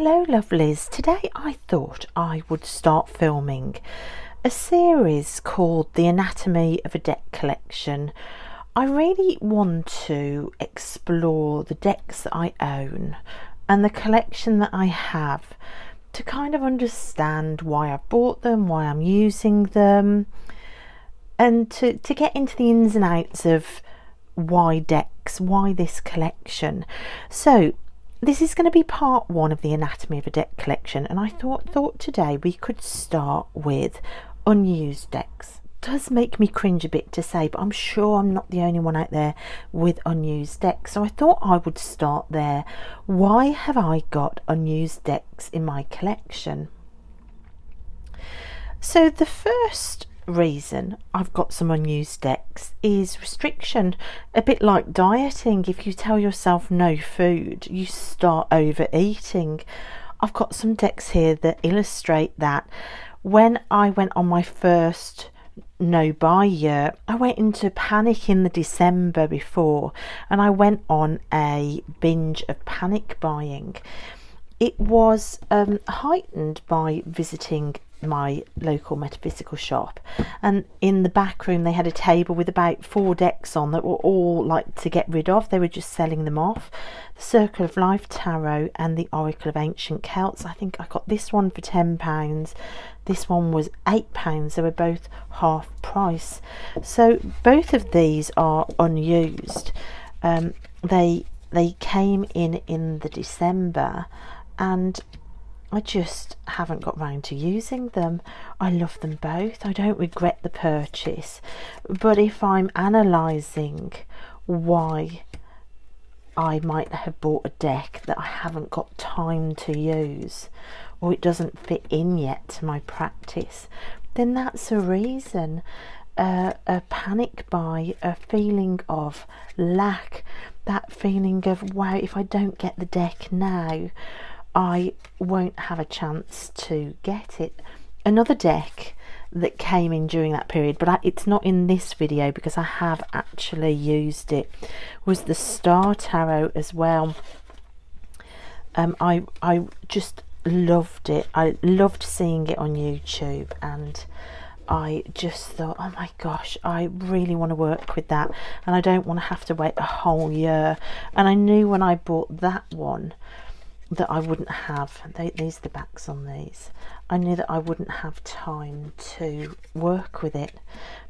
Hello lovelies, today I thought I would start filming a series called The Anatomy of a Deck Collection. I really want to explore the decks that I own and the collection that I have to kind of understand why I bought them, why I'm using them, and to get into the ins and outs of why decks, why this collection. So this is going to be part one of the Anatomy of a Deck collection, and I thought today we could start with unused decks. It does make me cringe a bit to say, but I'm sure I'm not the only one out there with unused decks, so I thought I would start there. Why have I got unused decks in my collection? So the first reason I've got some unused decks is restriction. A bit like dieting, if you tell yourself no food, you start overeating. I've got some decks here that illustrate that. When I went on my first no buy year, I went into panic in the December before, and I went on a binge of panic buying. It was heightened by visiting my local metaphysical shop, and in the back room they had a table with about 4 decks on that were all like to get rid of. They were just selling them off. The Circle of Life Tarot and the Oracle of Ancient Celts. I think I got this one for £10. This one was £8. They were both half price. So both of these are unused. They came in the December, and I just haven't got round to using them. I love them both. I don't regret the purchase. But if I'm analysing why I might have bought a deck that I haven't got time to use, or it doesn't fit in yet to my practice, then that's a reason. A panic buy, a feeling of lack, that feeling of, wow, if I don't get the deck now, I won't have a chance to get it. Another deck that came in during that period, but it's not in this video because I have actually used it, was the Star Tarot as well. I just loved it. I loved seeing it on YouTube, and I just thought, oh my gosh, I really want to work with that, and I don't want to have to wait a whole year. And I knew when I bought that one that I wouldn't have, these are the backs on these, I knew that I wouldn't have time to work with it,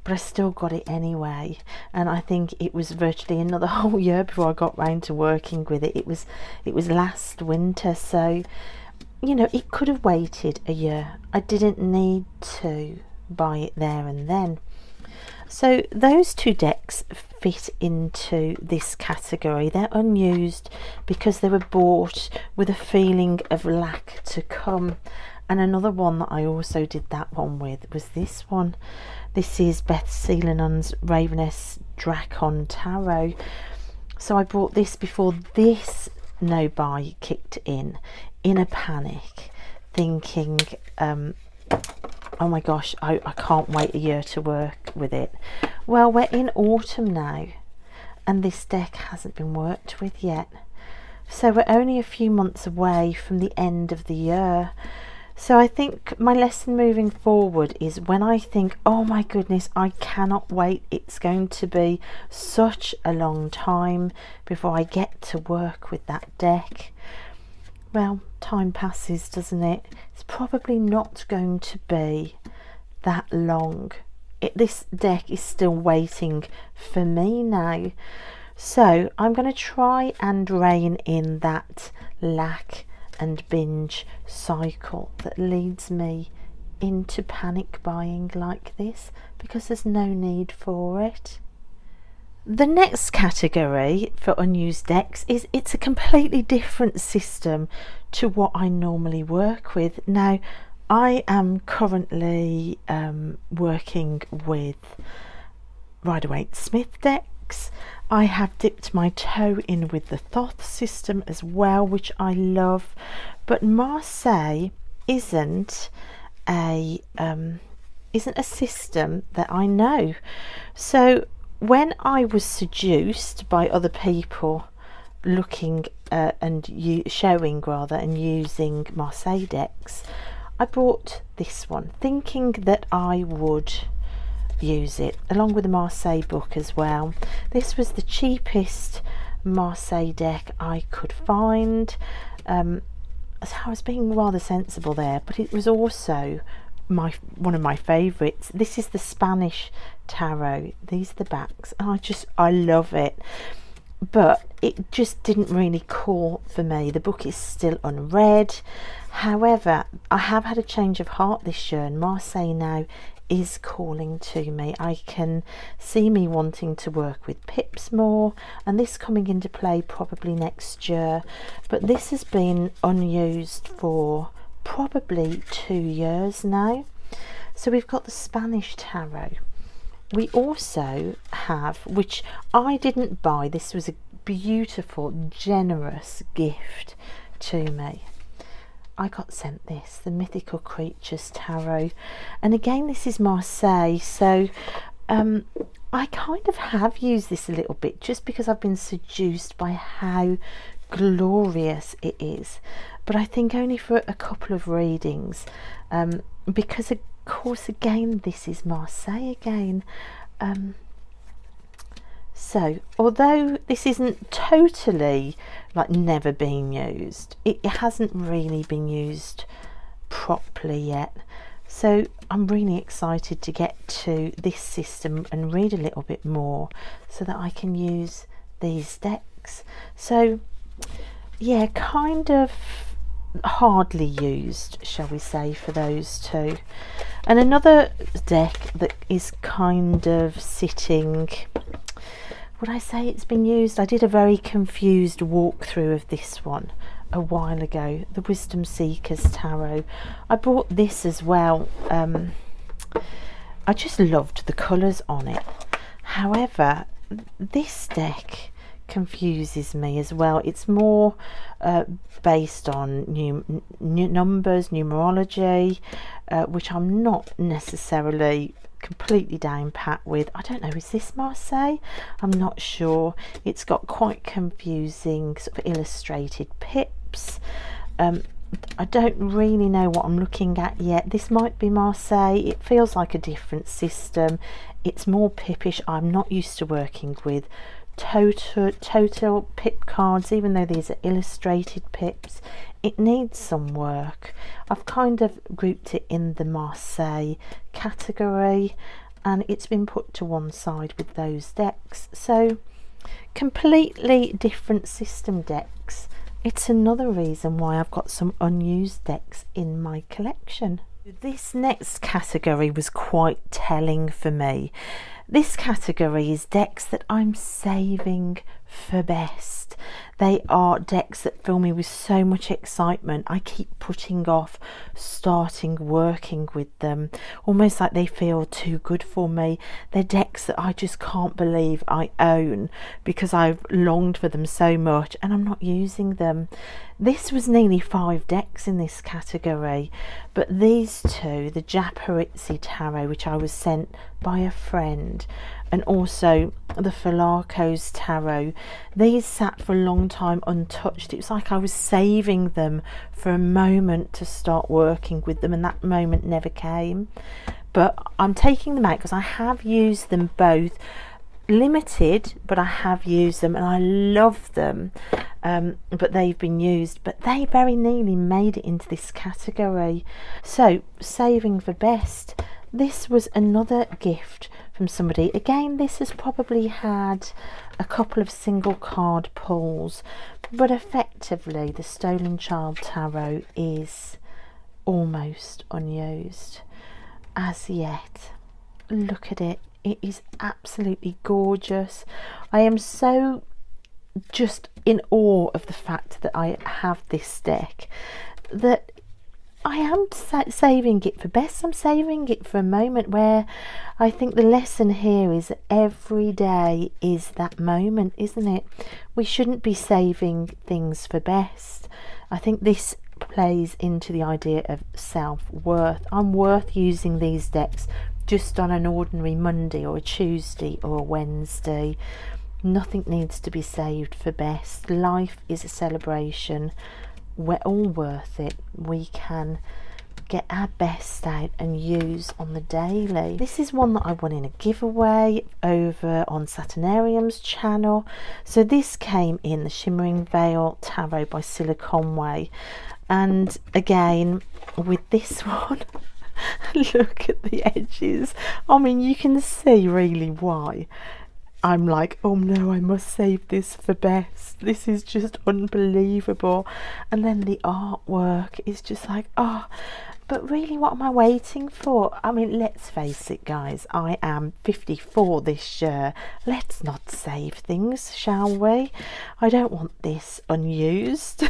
but I still got it anyway. And I think it was virtually another whole year before I got round to working with it. It was last winter, so you know, it could have waited a year. I didn't need to buy it there and then. So those 2 decks fit into this category. They're unused because they were bought with a feeling of lack to come. And another one that I also did that one with was this one. This is Beth Seelanon's Raveness Dracon Tarot. So I bought this before this no buy kicked in a panic, thinking, oh my gosh, I can't wait a year to work with it. Well, we're in autumn now, and this deck hasn't been worked with yet. So we're only a few months away from the end of the year. So I think my lesson moving forward is when I think, oh my goodness, I cannot wait, it's going to be such a long time before I get to work with that deck. Well, time passes, doesn't it? It's probably not going to be that long. This deck is still waiting for me now. So I'm going to try and rein in that lack and binge cycle that leads me into panic buying like this, because there's no need for it. The next category for unused decks is it's a completely different system to what I normally work with. Now, I am currently working with Rider-Waite-Smith decks. I have dipped my toe in with the Thoth system as well, which I love, but Marseille isn't a system that I know. So when I was seduced by other people looking showing rather and using Marseille decks, I bought this one thinking that I would use it along with the Marseille book as well. This was the cheapest Marseille deck I could find, so I was being rather sensible there, but it was also one of my favourites. This is the Spanish tarot. These are the backs, and I love it, but it just didn't really call for me. The book is still unread. However, I have had a change of heart this year, and Marseille now is calling to me. I can see me wanting to work with pips more, and this coming into play probably next year, but this has been unused for probably 2 years now. So we've got the Spanish tarot. We also have, which I didn't buy, this was a beautiful, generous gift to me. I got sent this, the Mythical Creatures Tarot, and again this is Marseille, so I kind of have used this a little bit just because I've been seduced by how glorious it is, but I think only for a couple of readings, because of course again this is Marseille again. So although this isn't totally like never been used, it hasn't really been used properly yet, so I'm really excited to get to this system and read a little bit more so that I can use these decks. So yeah, kind of hardly used, shall we say, for those two. And another deck that is kind of sitting, would I say it's been used? I did a very confused walkthrough of this one a while ago, the Wisdom Seekers Tarot. I bought this as well. I just loved the colours on it. However, this deck confuses me as well. It's more based on numbers, numerology, which I'm not necessarily completely down pat with. I don't know, is this Marseille? I'm not sure. It's got quite confusing sort of illustrated pips. I don't really know what I'm looking at yet. This might be Marseille. It feels like a different system. It's more pippish. I'm not used to working with total pip cards, even though these are illustrated pips. It needs some work. I've kind of grouped it in the Marseille category, and it's been put to one side with those decks. So completely different system decks. It's another reason why I've got some unused decks in my collection. This next category was quite telling for me. This category is decks that I'm saving for best. They are decks that fill me with so much excitement. I keep putting off starting working with them, almost like they feel too good for me. They're decks that I just can't believe I own because I've longed for them so much and I'm not using them. This was nearly 5 decks in this category, but these two, the Japaritsi Tarot, which I was sent by a friend, and also the Philarco's Tarot, these sat for a long time untouched. It was like I was saving them for a moment to start working with them, and that moment never came. But I'm taking them out because I have used them both, limited, but I have used them and I love them, but they've been used, but they very nearly made it into this category. So saving for best, this was another gift from somebody. Again, this has probably had a couple of single card pulls, but effectively the Stolen Child Tarot is almost unused as yet. Look at it. It is absolutely gorgeous. I am so just in awe of the fact that I have this deck, that I am saving it for best. I'm saving it for a moment where I think the lesson here is that every day is that moment, isn't it? We shouldn't be saving things for best. I think this plays into the idea of self-worth. I'm worth using these decks just on an ordinary Monday or a Tuesday or a Wednesday. Nothing needs to be saved for best. Life is a celebration. We're all worth it. We can get our best out and use on the daily. This is one that I won in a giveaway over on Saturnarium's channel. So this came in the Shimmering Veil Tarot by Cilla Conway. And again, with this one, look at the edges. I mean, you can see really why I'm like, oh no, I must save this for best. This is just unbelievable. And then the artwork is just like, oh, but really, what am I waiting for? I mean, let's face it, guys, I am 54 this year. Let's not save things, shall we? I don't want this unused.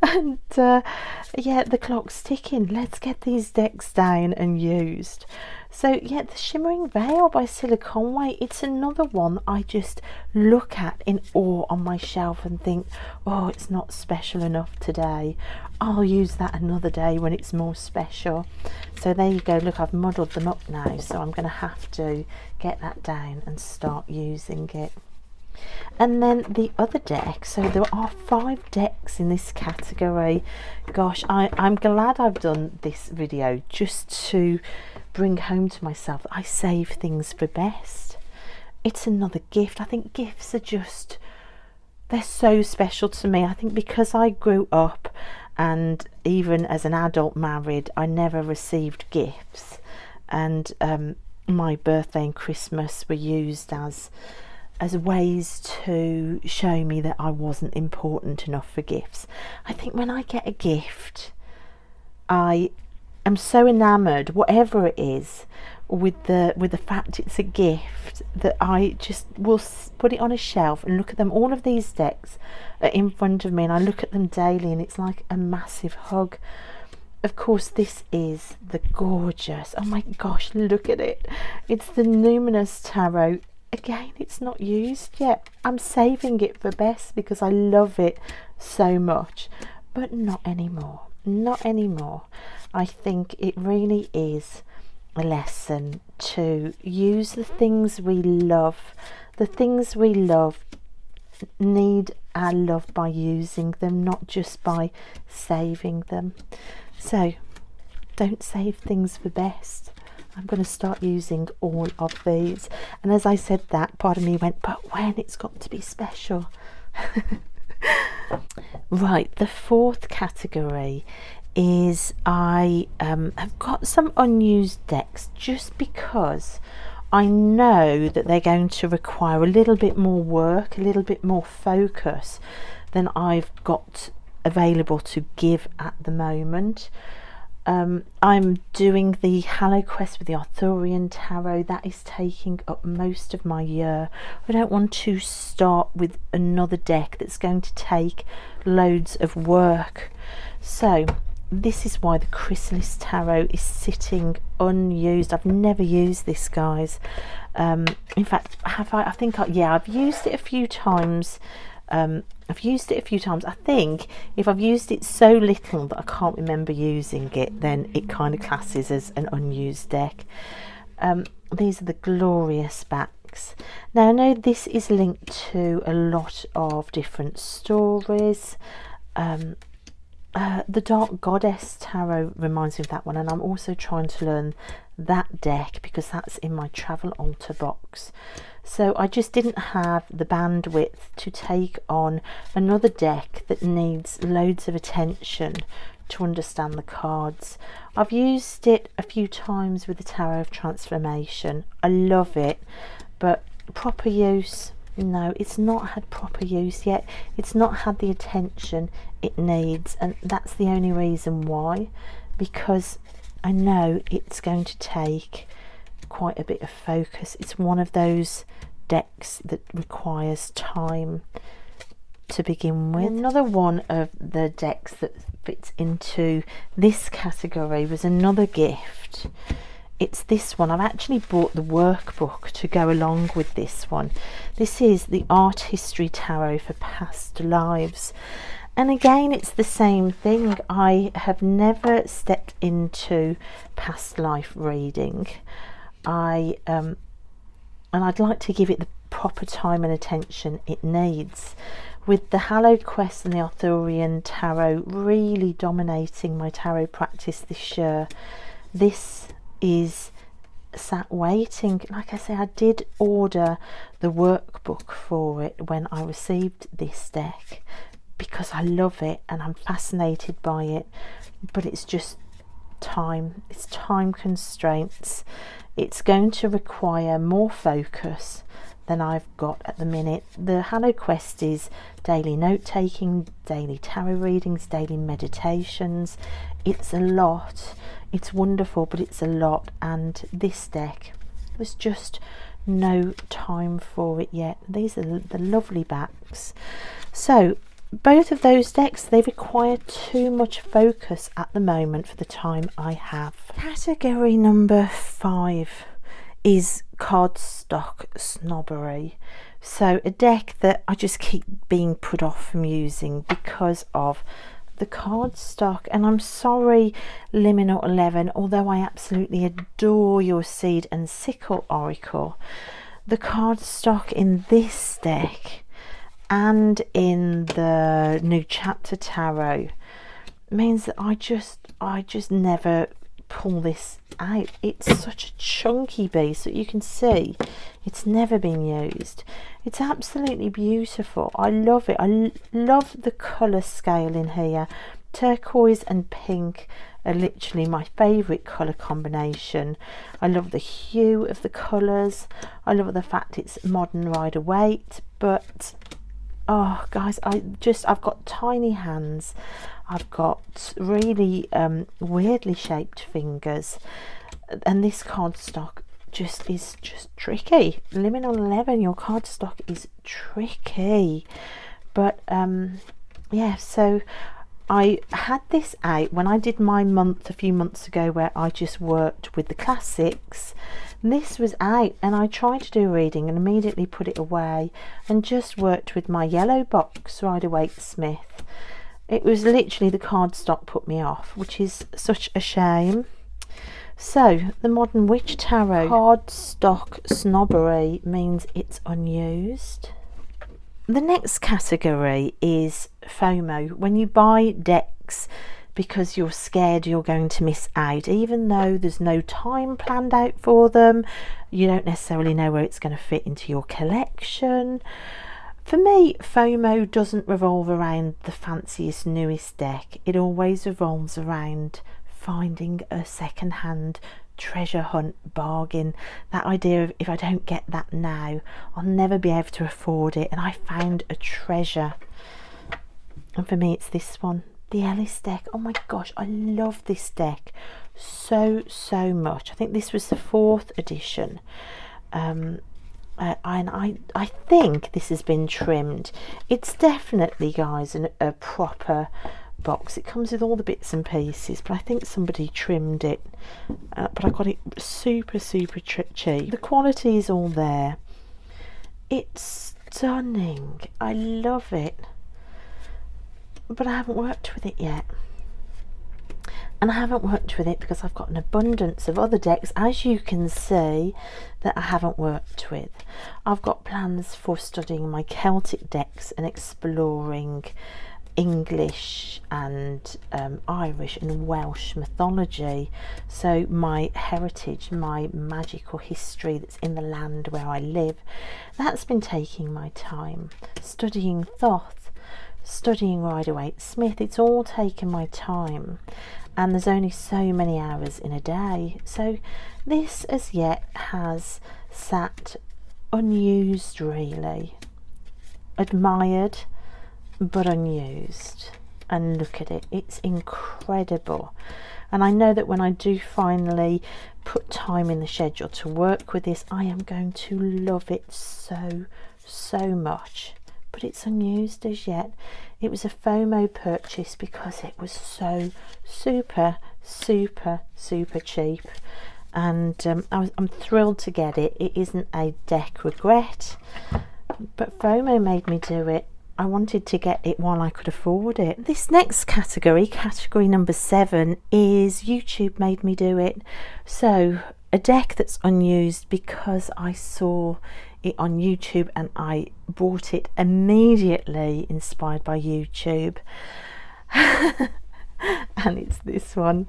And yeah, the clock's ticking. Let's get these decks down and used. So yeah, the Shimmering Veil by Cilla Conway, it's another one I just look at in awe on my shelf and think, oh, it's not special enough today. I'll use that another day when it's more special. So there you go. Look, I've muddled them up now, so I'm going to have to get that down and start using it. And then the other deck, so there are 5 decks in this category. Gosh, I'm glad I've done this video just to bring home to myself that I save things for best. It's another gift. I think gifts are just, they're so special to me. I think because I grew up, and even as an adult married, I never received gifts, and my birthday and Christmas were used as ways to show me that I wasn't important enough for gifts. I think when I get a gift, I am so enamoured, whatever it is, with the fact it's a gift, that I just will put it on a shelf and look at them. All of these decks are in front of me and I look at them daily, and it's like a massive hug. Of course, this is the gorgeous, oh my gosh, look at it. It's the Numinous Tarot. Again, it's not used yet. I'm saving it for best because I love it so much, but not anymore. Not anymore. I think it really is a lesson to use the things we love. The things we love need our love by using them, not just by saving them. So don't save things for best. I'm going to start using all of these. And as I said that, part of me went, but when? It's got to be special. Right, the 4th category is I have got some unused decks just because I know that they're going to require a little bit more work, a little bit more focus than I've got available to give at the moment. I'm doing the Hallow Quest with the Arthurian Tarot. That is taking up most of my year. I don't want to start with another deck that's going to take loads of work. So this is why the Chrysalis Tarot is sitting unused. I've never used this, guys. In fact, have I? I think yeah, I've used it a few times. I think if I've used it so little that I can't remember using it, then it kind of classes as an unused deck. These are the glorious backs. Now I know this is linked to a lot of different stories. The Dark Goddess Tarot reminds me of that one, and I'm also trying to learn that deck because that's in my Travel Altar box. So I just didn't have the bandwidth to take on another deck that needs loads of attention to understand the cards. I've used it a few times with the Tarot of Transformation. I love it, but proper use, no, it's not had proper use yet. It's not had the attention it needs, and that's the only reason why, because I know it's going to take quite a bit of focus. It's one of those decks that requires time to begin with. Another one of the decks that fits into this category was another gift. It's this one. I've actually bought the workbook to go along with this one. This is the Art History Tarot for Past Lives. And again, it's the same thing. I have never stepped into past life reading. And I'd like to give it the proper time and attention it needs. With the Hallowed Quest and the Arthurian Tarot really dominating my tarot practice this year, this is sat waiting. Like I say, I did order the workbook for it when I received this deck because I love it and I'm fascinated by it, but it's just time. It's time constraints. It's going to require more focus than I've got at the minute. The Hallowed Quest is daily note taking, daily tarot readings, daily meditations. It's a lot. It's wonderful, but it's a lot, and this deck, there's just no time for it yet. These are the lovely backs. So both of those decks, they require too much focus at the moment for the time I have. Category number 5 is Cardstock Snobbery. So a deck that I just keep being put off from using because of the cardstock. And I'm sorry, Liminal 11, although I absolutely adore your Seed and Sickle Oracle, the cardstock in this deck and in the New Chapter Tarot means that I just never pull this out. It's such a chunky beast that you can see it's never been used. It's absolutely beautiful. I love it. I love the colour scale in here. Turquoise and pink are literally my favourite colour combination. I love the hue of the colours. I love the fact it's modern rider weight, but oh guys, I've got tiny hands. I've got really weirdly shaped fingers, and this cardstock is just tricky. Liminal 11, your cardstock is tricky. But yeah, so I had this out when I did my month a few months ago where I just worked with the classics. This was out and I tried to do a reading and immediately put it away and just worked with my yellow box Rider-Waite Smith. It was literally the cardstock put me off, which is such a shame. So the Modern Witch Tarot Cardstock Snobbery means it's unused. The next category is FOMO. When you buy decks because you're scared you're going to miss out, even though there's no time planned out for them, you don't necessarily know where it's going to fit into your collection. For me, FOMO doesn't revolve around the fanciest, newest deck. It always revolves around finding a second-hand treasure hunt bargain. That idea of, if I don't get that now, I'll never be able to afford it, and I found a treasure. And for me, it's this one, the Ellis deck. Oh my gosh, I love this deck so much. I think this was the 4th edition. And I think this has been trimmed. It's definitely, guys, a proper box. It comes with all the bits and pieces, but I think somebody trimmed it. But I got it super cheap. The quality is all there. It's stunning. I love it. But I haven't worked with it yet. And I haven't worked with it because I've got an abundance of other decks, as you can see, that I haven't worked with. I've got plans for studying my Celtic decks and exploring English and Irish and Welsh mythology. So my heritage, my magical history that's in the land where I live, that's been taking my time. Studying Thoth, studying Rider-Waite Smith, it's all taken my time. And there's only so many hours in a day. So this as yet has sat unused, really. Admired, but unused. And look at it, it's incredible. And I know that when I do finally put time in the schedule to work with this, I am going to love it so much. But it's unused as yet. It was a FOMO purchase because it was so super cheap, and I'm thrilled to get it. It isn't a deck regret, but FOMO made me do it. I wanted to get it while I could afford it. This next category, category number 7, is YouTube made me do it. So a deck that's unused because I saw it on YouTube, and I bought it immediately, inspired by YouTube. And it's this one,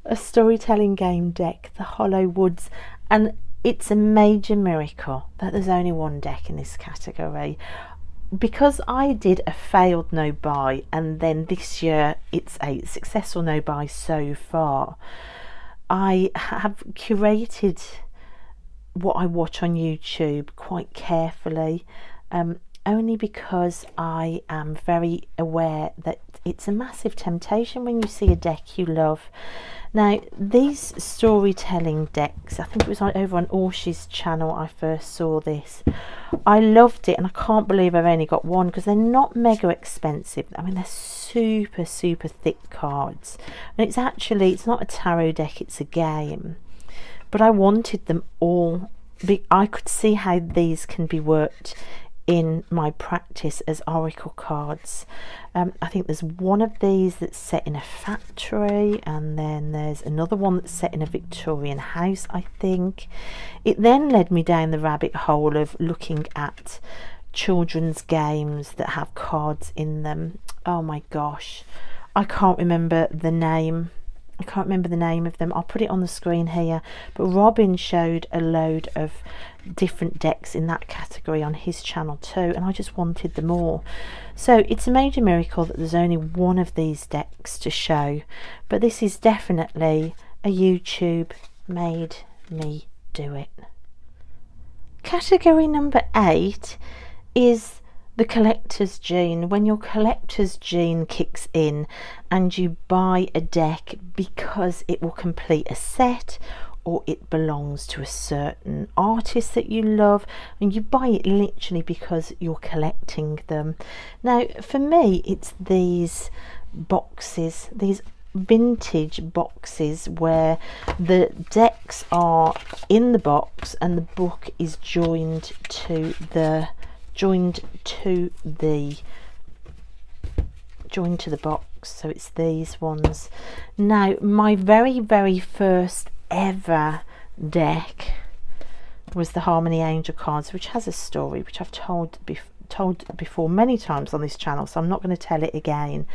a storytelling game deck, the Hollow Woods. And it's a major miracle that there's only one deck in this category, because I did a failed no buy, and then this year it's a successful no buy so far. I have curated what I watch on YouTube quite carefully, only because I am very aware that it's a massive temptation when you see a deck you love. Now, these storytelling decks, I think it was over on Orshi's channel I first saw this. I loved it, and I can't believe I've only got one, because they're not mega expensive. I mean, they're super thick cards, and it's not a tarot deck, it's a game. But I wanted them all. I could see how these can be worked in my practice as oracle cards. I think there's one of these that's set in a factory, and then there's another one that's set in a Victorian house, I think. It then led me down the rabbit hole of looking at children's games that have cards in them. Oh my gosh, I can't remember the name. I can't remember the name of them. I'll put it on the screen here. But Robin showed a load of different decks in that category on his channel too, and I just wanted them all. So it's a major miracle that there's only one of these decks to show, but this is definitely a YouTube made me do it. Category number 8 is the collector's gene. When your collector's gene kicks in and you buy a deck because it will complete a set, or it belongs to a certain artist that you love, and you buy it literally because you're collecting them. Now, for me, it's these boxes, these vintage boxes where the decks are in the box and the book is joined to the box. So it's these ones. Now, my very first ever deck was the Harmony Angel cards, which has a story which I've told before many times on this channel, so I'm not going to tell it again.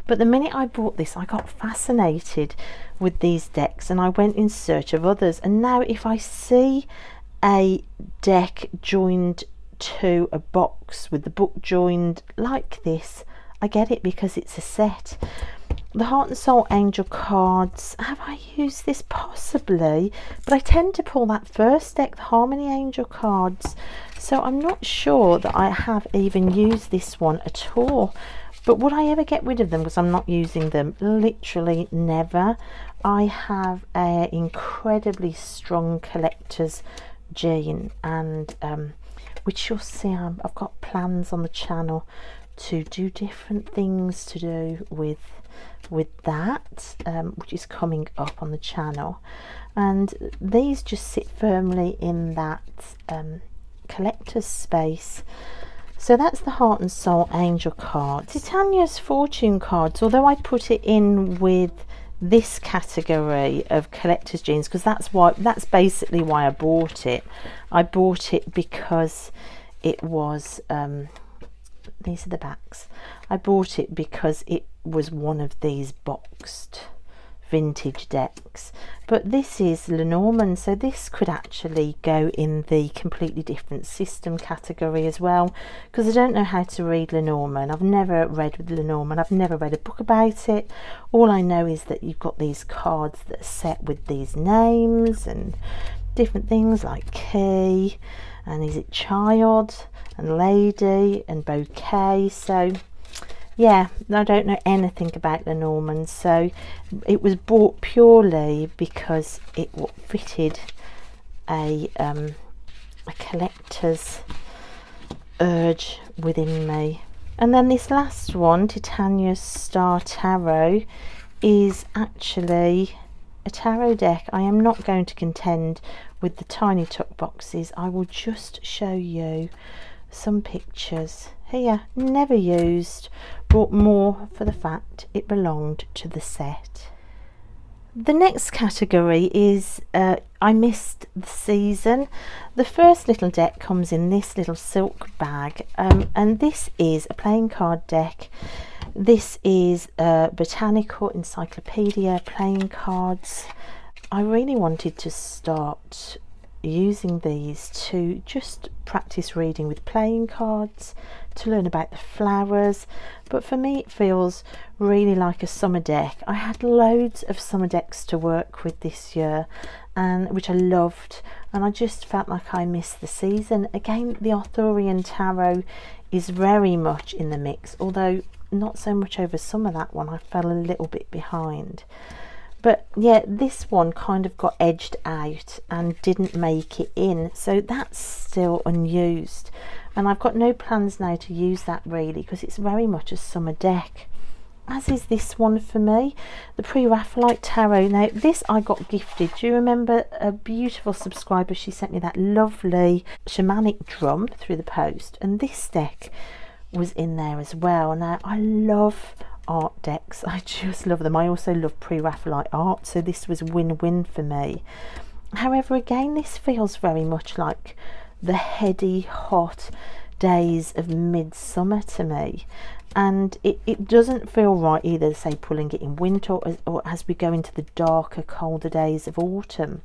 But the minute I bought this, I got fascinated with these decks, and I went in search of others. And now if I see a deck joined to a box with the book joined like this, I get it, because it's a set. The Heart and Soul Angel cards, have I used this? Possibly, but I tend to pull that first deck, the Harmony Angel cards, so I'm not sure that I have even used this one at all. But would I ever get rid of them because I'm not using them? Literally never. I have an incredibly strong collector's gene, and which you'll see, I've got plans on the channel to do different things to do with that, which is coming up on the channel. And these just sit firmly in that collector's space. So that's the Heart and Soul Angel cards. Titania's Fortune cards, although I put it in with this category of collector's genes, because that's basically why I bought it. I bought it because it was these are the backs. I bought it because it was one of these boxed vintage decks. But this is Lenormand, so this could actually go in the completely different system category as well, because I don't know how to read Lenormand. I've never read with Lenormand. I've never read a book about it. All I know is that you've got these cards that are set with these names and different things like key, and is it child and lady and bouquet. So yeah, I don't know anything about Lenormand, so it was bought purely because it fitted a collector's urge within me. And then this last one, Titania's Star Tarot, is actually a tarot deck. I am not going to contend with the tiny tuck boxes. I will just show you some pictures here. Never used, bought more for the fact it belonged to the set. The next category is I missed the season. The first little deck comes in this little silk bag, and this is a playing card deck. This is a botanical encyclopedia playing cards. I really wanted to start using these to just practice reading with playing cards, to learn about the flowers, but for me it feels really like a summer deck. I had loads of summer decks to work with this year, and which I loved, and I just felt like I missed the season. Again, the Arthurian Tarot is very much in the mix, although not so much over summer. That one I fell a little bit behind. But yeah, this one kind of got edged out and didn't make it in, so that's still unused, and I've got no plans now to use that really, because it's very much a summer deck, as is this one for me, the Pre-Raphaelite Tarot. Now this I got gifted. Do you remember a beautiful subscriber? She sent me that lovely shamanic drum through the post, and this deck was in there as well. Now I love art decks, I just love them. I also love Pre-Raphaelite art, so this was win-win for me. However, again, this feels very much like the heady, hot days of midsummer to me, and it doesn't feel right either, say pulling it in winter or as we go into the darker, colder days of autumn.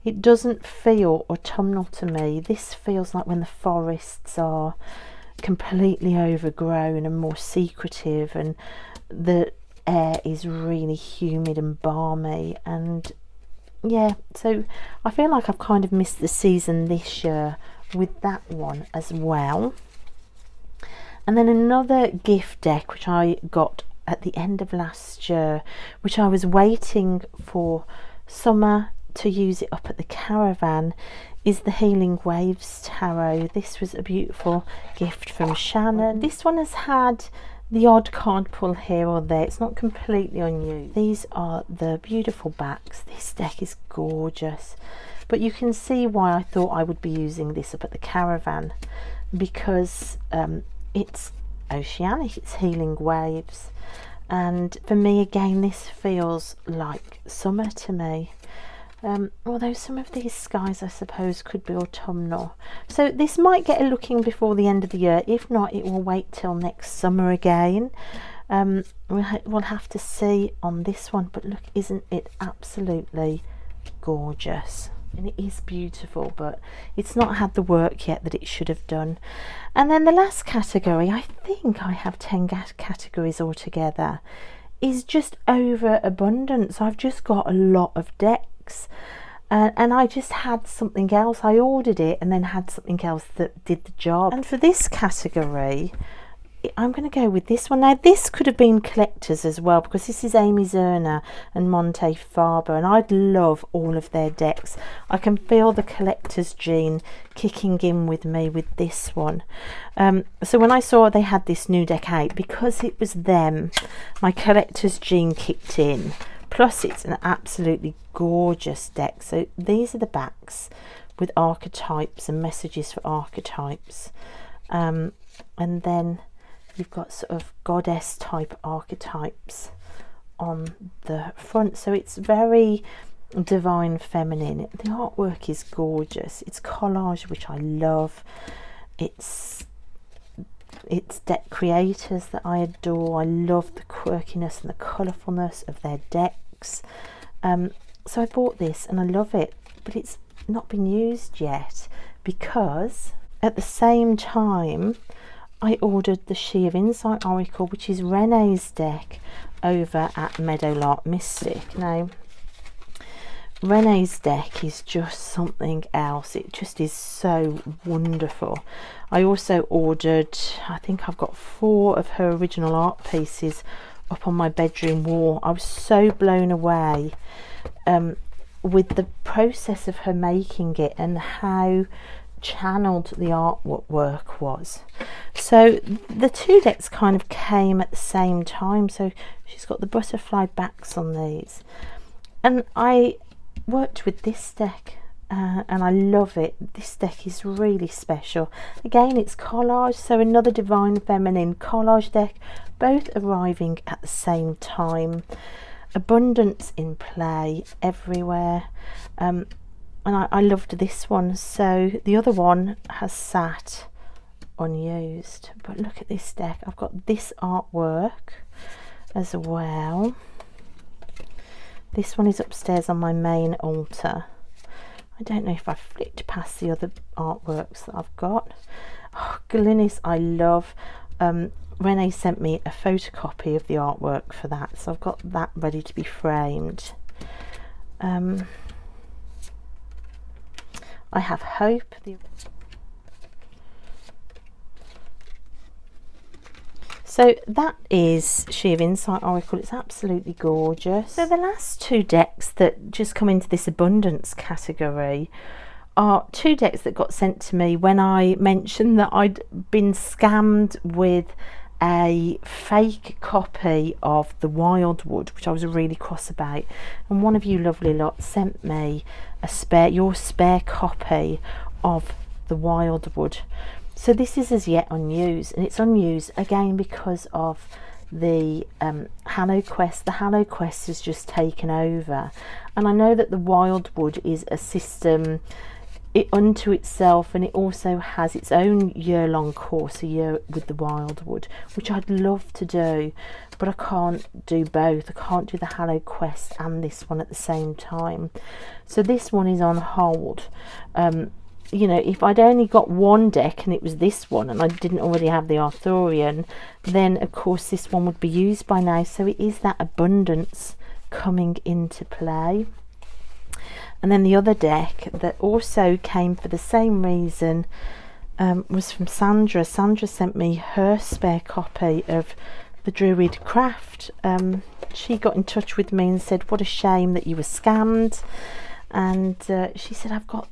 It doesn't feel autumnal to me. This feels like when the forests are completely overgrown and more secretive, and the air is really humid and balmy, and yeah, so I feel like I've kind of missed the season this year with that one as well. And then another gift deck which I got at the end of last year, which I was waiting for summer to use it up at the caravan, is the Healing Waves Tarot. This was a beautiful gift from Shannon. This one has had the odd card pull here or there. It's not completely unused. These are the beautiful backs. This deck is gorgeous, but you can see why I thought I would be using this up at the caravan, because it's oceanic, it's healing waves, and for me again this feels like summer to me. Although some of these skies I suppose could be autumnal, so this might get a looking before the end of the year. If not, it will wait till next summer again. We'll have to see on this one, but look, isn't it absolutely gorgeous? And it is beautiful, but it's not had the work yet that it should have done. And then the last category, I think I have 10 categories altogether, is just overabundance. I've just got a lot of decks, and I just had something else. I ordered it and then had something else that did the job. And for this category, I'm going to go with this one. Now this could have been collectors as well, because this is Amy Zerner and Monte Farber, and I'd love all of their decks. I can feel the collector's gene kicking in with me with this one. So when I saw they had this new deck out, because it was them, my collector's gene kicked in. Plus it's an absolutely gorgeous deck. So these are the backs with archetypes and messages for archetypes, and then you've got sort of goddess type archetypes on the front, so it's very divine feminine. The artwork is gorgeous. It's collage, which I love. It's deck creators that I adore. I love the quirkiness and the colourfulness of their decks. So I bought this and I love it, but it's not been used yet, because at the same time I ordered the She of Insight Oracle, which is Renee's deck over at Meadowlark Mystic. Now Renee's deck is just something else. It just is so wonderful. I also ordered, I think I've got 4 of her original art pieces up on my bedroom wall. I was so blown away with the process of her making it and how channeled the artwork was. So the 2 decks kind of came at the same time. So she's got the butterfly backs on these, and I worked with this deck and I love it. This deck is really special. Again, it's collage, so another divine feminine collage deck, both arriving at the same time. abundance in play everywhere. And I loved this one. So the other one has sat unused, but look at this deck. I've got this artwork as well. This one is upstairs on my main altar. I don't know if I flicked past the other artworks that I've got. Oh goodness, I love, Renee sent me a photocopy of the artwork for that, so I've got that ready to be framed. I have hope. So that is She of Insight Oracle. It's absolutely gorgeous. So the last two decks that just come into this abundance category are two decks that got sent to me when I mentioned that I'd been scammed with a fake copy of the Wildwood, which I was really cross about, and one of you lovely lot sent me your spare copy of the Wildwood. So this is as yet unused, and it's unused again because of the Halo Quest. The Halo Quest has just taken over, and I know that the Wildwood is a system unto itself, and it also has its own year-long course, a year with the Wildwood, which I'd love to do, but I can't do both. I can't do the Halo Quest and this one at the same time, so this one is on hold. You know, if I'd only got one deck and it was this one and I didn't already have the Arthurian, then of course this one would be used by now. So it is that abundance coming into play. And then the other deck that also came for the same reason was from Sandra. Sandra sent me her spare copy of the Druid Craft. She got in touch with me and said, what a shame that you were scammed. And she said, I've got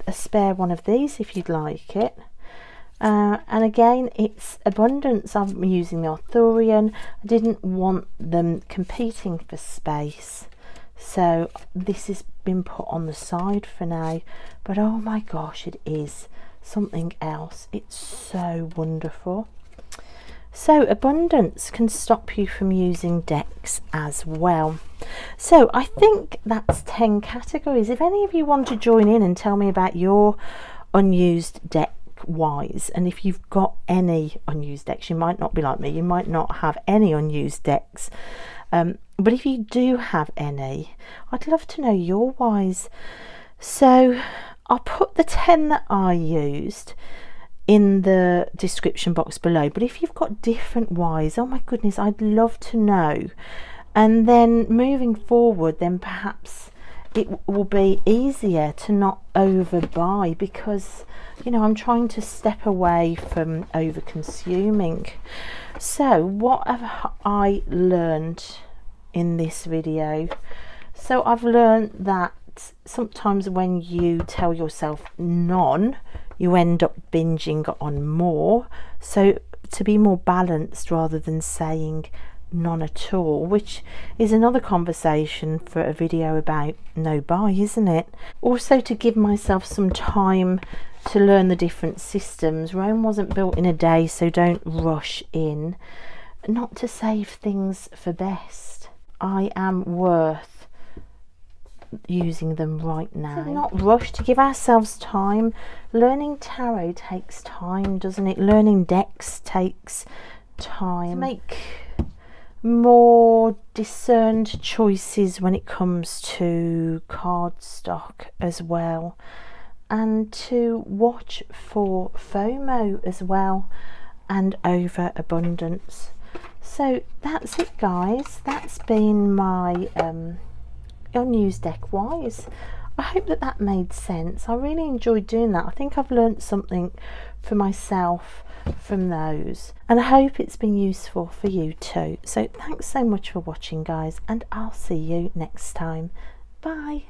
a spare one of these if you'd like it. And again, it's abundance. I'm using the Arthurian. I didn't want them competing for space, so this has been put on the side for now. But oh my gosh, it is something else. It's so wonderful. So abundance can stop you from using decks as well. So I think that's 10 categories. If any of you want to join in and tell me about your unused deck wise, and if you've got any unused decks, you might not be like me, you might not have any unused decks, but if you do have any, I'd love to know your whys. So I'll put the 10 that I used in the description box below, but if you've got different whys, oh my goodness, I'd love to know. And then moving forward, then perhaps it will be easier to not overbuy, because you know, I'm trying to step away from over consuming. So what have I learned in this video? So I've learned that sometimes when you tell yourself none, you end up binging on more. So to be more balanced rather than saying none at all, which is another conversation for a video about no buy, isn't it? Also to give myself some time to learn the different systems. Rome wasn't built in a day, so don't rush in. Not to save things for best. I am worth using them right now. So not rush, to give ourselves time. Learning tarot takes time, doesn't it? Learning decks takes time. To make more discerned choices when it comes to cardstock as well, and to watch for FOMO as well, and overabundance. So that's it, guys. That's been my unused deck wise. I hope that that made sense. I really enjoyed doing that. I think I've learnt something for myself from those, and I hope it's been useful for you too. So thanks so much for watching, guys, and I'll see you next time. Bye.